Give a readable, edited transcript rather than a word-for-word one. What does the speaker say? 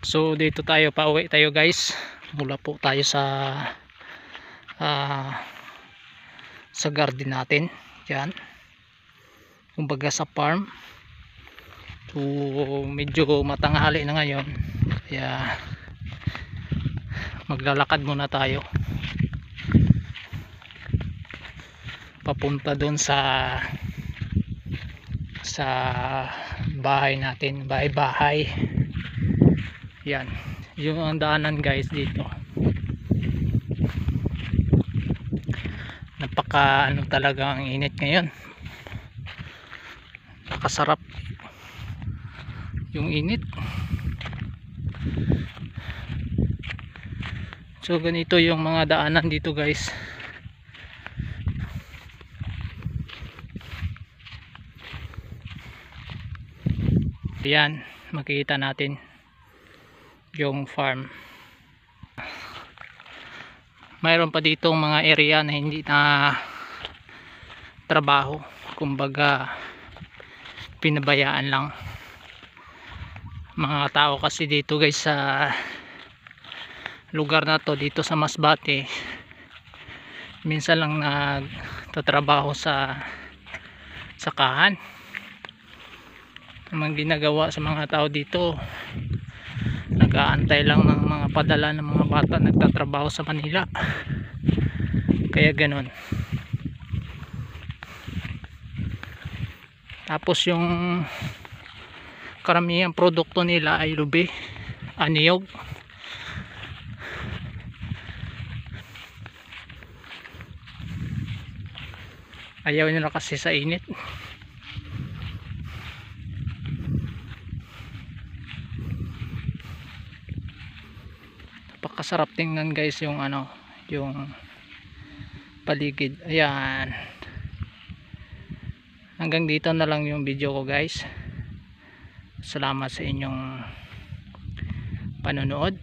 So dito tayo, pauwi tayo guys. Mula po tayo sa garden natin. Yan. Kumbaga sa farm. So medyo matanghali na ngayon. Kaya maglalakad muna tayo. Papunta doon sa bahay natin, bahay. Yan, yung ang daanan guys dito. Napaka ano talaga ang init ngayon. Nakasarap yung init. So ganito yung mga daanan dito guys. Yan, makikita natin yung farm. Mayroon pa dito mga area na hindi na trabaho, kumbaga pinabayaan lang. Mga tao kasi dito guys sa lugar na to, dito sa Masbate, minsan lang nagtatrabaho sa sakahan. Ang ginagawa sa mga tao dito, nag-aantay lang ng mga padala ng mga bata nagtatrabaho sa Manila. Kaya ganon. Tapos yung karamihang produkto nila ay lubi, aniyog. Ayaw nila kasi sa init. Napakasarap tingnan guys yung yung paligid. Ayan, hanggang dito na lang yung video ko guys. Salamat sa inyong panonood.